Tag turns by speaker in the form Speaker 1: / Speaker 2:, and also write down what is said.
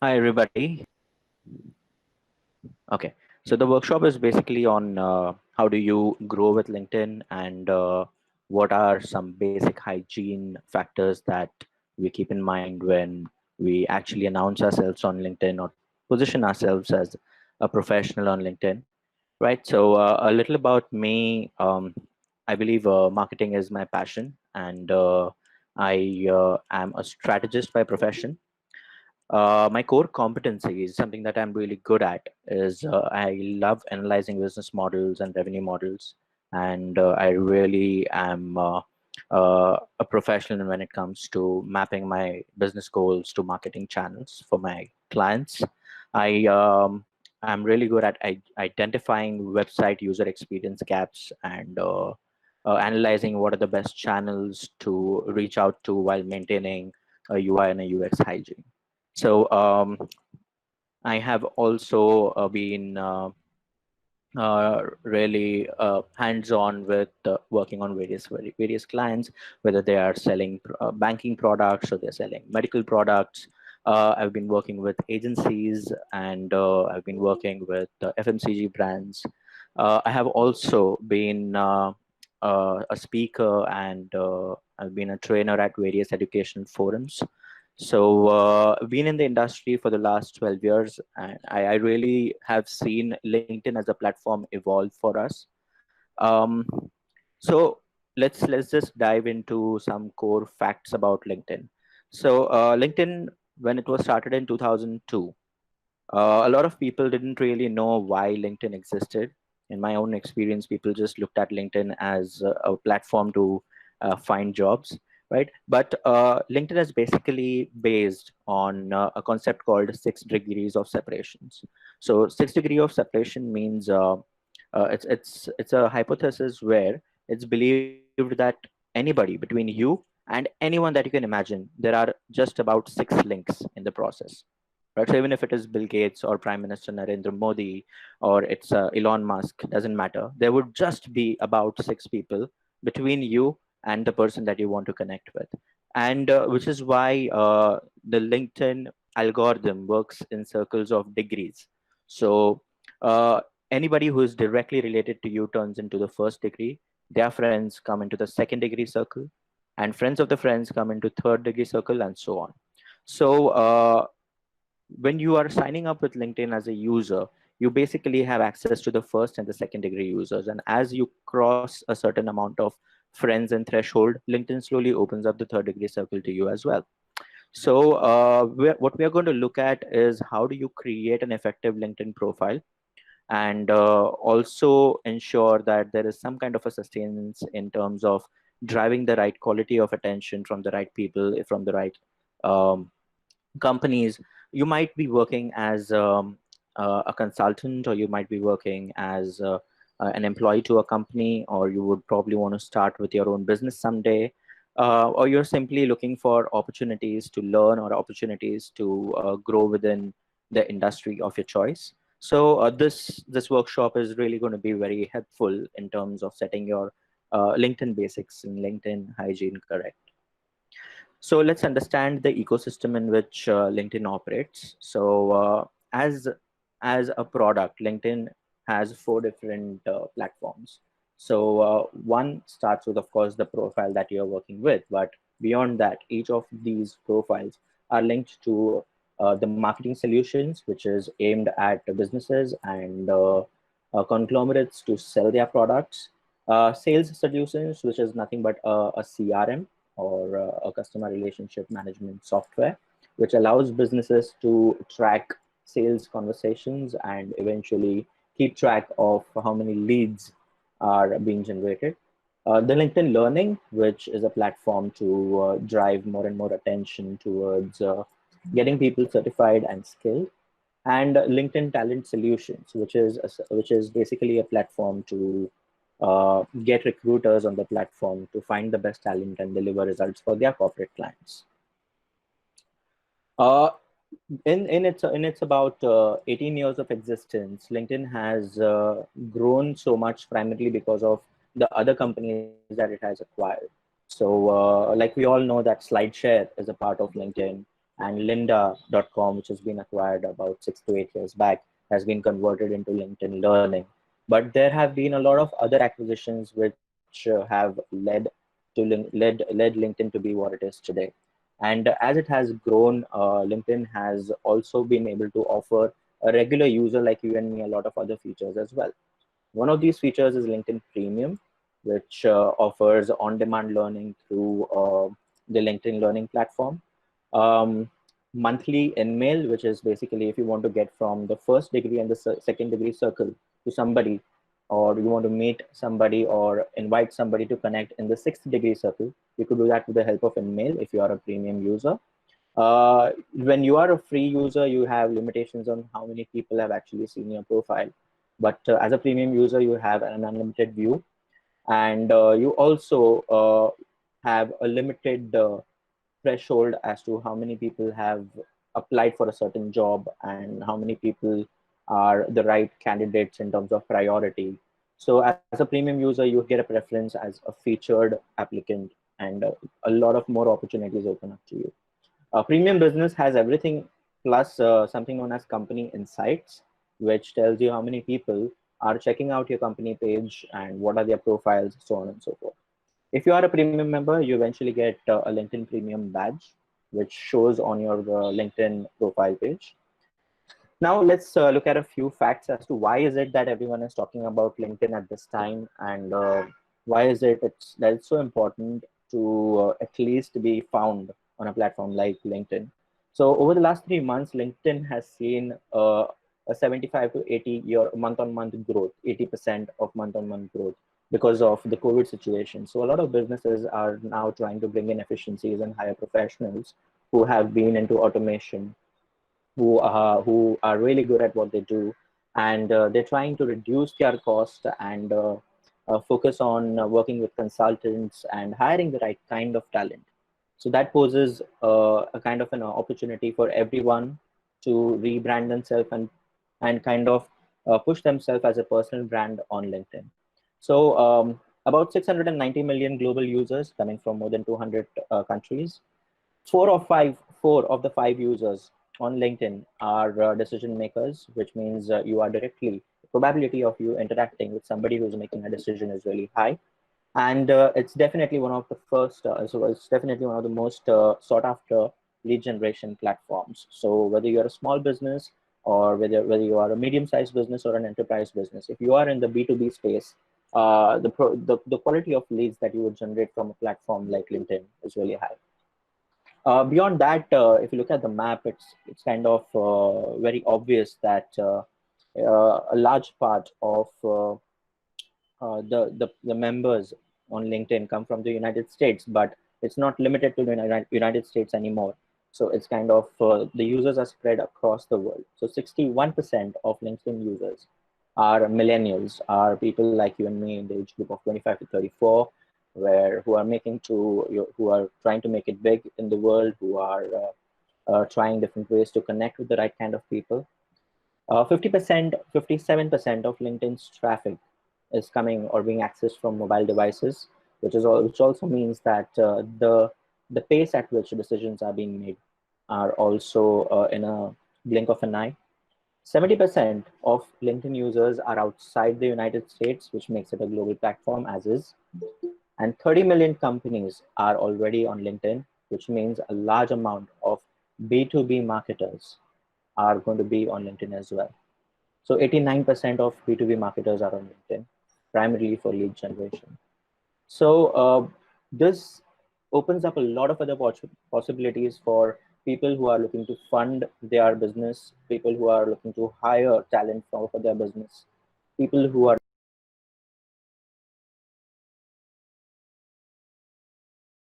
Speaker 1: Hi, everybody. Okay, so the workshop is basically on how do you grow with LinkedIn and what are some basic hygiene factors that we keep in mind when we actually announce ourselves on LinkedIn or position ourselves as a professional on LinkedIn, right? So, a little about me. I believe marketing is my passion, and I am a strategist by profession. My core competency is something that I'm really good at is I love analyzing business models and revenue models, and I really am a professional when it comes to mapping my business goals to marketing channels for my clients. I'm really good at identifying website user experience gaps and analyzing what are the best channels to reach out to while maintaining a UI and a UX hygiene. So I have also been really hands-on with working on various clients, whether they are selling banking products or they're selling medical products. I've been working with agencies and I've been working with FMCG brands. I have also been a speaker and I've been a trainer at various educational forums. So, been in the industry for the last 12 years, and I really have seen LinkedIn as a platform evolve for us. Um, so let's just dive into some core facts about LinkedIn. So, LinkedIn, when it was started in 2002, a lot of people didn't really know why LinkedIn existed. In my own experience, people just looked at LinkedIn as a platform to find jobs, right? But LinkedIn is basically based on a concept called 6 degrees of separations. So 6 degree of separation means it's a hypothesis where it's believed that anybody between you and anyone that you can imagine, there are just about 6 links in the process, right? So even if it is Bill Gates or Prime Minister Narendra Modi or it's Elon Musk, doesn't matter. There would just be about 6 people between you and the person that you want to connect with, and which is why the LinkedIn algorithm works in circles of degrees. So uh, anybody who is directly related to you turns into the first degree. Their friends come into the second degree circle, and friends of the friends come into third degree circle, and so on. So when you are signing up with LinkedIn as a user, you basically have access to the first and the second degree users. And as you cross a certain amount of friends and threshold, LinkedIn slowly opens up the third degree circle to you as well. So what we are going to look at is how do you create an effective LinkedIn profile and also ensure that there is some kind of a sustenance in terms of driving the right quality of attention from the right people, from the right um, companies. You might be working as a consultant, or you might be working as an employee to a company, or you would probably want to start with your own business someday, or you're simply looking for opportunities to learn or opportunities to grow within the industry of your choice. So this workshop is really going to be very helpful in terms of setting your LinkedIn basics and LinkedIn hygiene correct. So let's understand the ecosystem in which LinkedIn operates. So as a product, LinkedIn has 4 different platforms. So one starts with, of course, the profile that you're working with, but beyond that, each of these profiles are linked to the marketing solutions, which is aimed at businesses and conglomerates to sell their products. Sales solutions, which is nothing but a CRM or a customer relationship management software, which allows businesses to track sales conversations and eventually keep track of how many leads are being generated. The LinkedIn Learning, which is a platform to drive more and more attention towards getting people certified and skilled, and LinkedIn Talent Solutions, which is basically a platform to get recruiters on the platform to find the best talent and deliver results for their corporate clients. Uh, in its about 18 years of existence, LinkedIn has grown so much primarily because of the other companies that it has acquired. So, like we all know, that SlideShare is a part of LinkedIn, and Lynda.com, which has been acquired about 6 to 8 years back, has been converted into LinkedIn Learning. But there have been a lot of other acquisitions which have led LinkedIn to be what it is today. And as it has grown, LinkedIn has also been able to offer a regular user like you and me a lot of other features as well. One of these features is LinkedIn Premium, which offers on-demand learning through the LinkedIn Learning platform. Um, Monthly in-mail, which is basically if you want to get from the first degree and the second degree circle to somebody, or you want to meet somebody or invite somebody to connect in the sixth degree circle, you could do that with the help of in-mail if you are a premium user. When you are a free user, you have limitations on how many people have actually seen your profile. But as a premium user, you have an unlimited view, and you also have a limited threshold as to how many people have applied for a certain job and how many people are the right candidates in terms of priority. So as a premium user, you get a preference as a featured applicant, and a lot of more opportunities open up to you. Premium business has everything plus something known as company insights, which tells you how many people are checking out your company page and what are their profiles, so on and so forth. If you are a premium member, you eventually get a LinkedIn Premium badge, which shows on your LinkedIn profile page. Now let's look at a few facts as to why is it that everyone is talking about LinkedIn at this time, and why is that it's so important to at least be found on a platform like LinkedIn. So over the last 3 months, LinkedIn has seen a 75 to 80 year month-on-month growth, 80% of month-on-month growth because of the COVID situation. So a lot of businesses are now trying to bring in efficiencies and hire professionals who have been into automation, who are really good at what they do, and they're trying to reduce their cost and focus on working with consultants and hiring the right kind of talent. So that poses a kind of an opportunity for everyone to rebrand themselves and kind of push themselves as a personal brand on LinkedIn. So about 690 million global users coming from more than 200 countries. Four of the five users on LinkedIn are decision makers, which means you are directly, the probability of you interacting with somebody who's making a decision is really high. And it's definitely one of the first, so it's definitely one of the most sought after lead generation platforms. So whether you're a small business or whether you are a medium sized business or an enterprise business, if you are in the B2B space, the quality of leads that you would generate from a platform like LinkedIn is really high. Beyond that, if you look at the map, it's kind of very obvious that a large part of the members on LinkedIn come from the United States, but it's not limited to the United States anymore. So it's kind of the users are spread across the world. So 61% of LinkedIn users are millennials, are people like you and me in the age group of 25 to 34, who are who are trying to make it big in the world, who are trying different ways to connect with the right kind of people. 50%, 57% of LinkedIn's traffic is coming or being accessed from mobile devices, which also means that the pace at which decisions are being made are also in a blink of an eye. 70% of LinkedIn users are outside the United States, which makes it a global platform as is. And 30 million companies are already on LinkedIn, which means a large amount of B2B marketers are going to be on LinkedIn as well. So 89% of B2B marketers are on LinkedIn, primarily for lead generation. So this opens up a lot of other possibilities for people who are looking to fund their business, people who are looking to hire talent for their business, people who are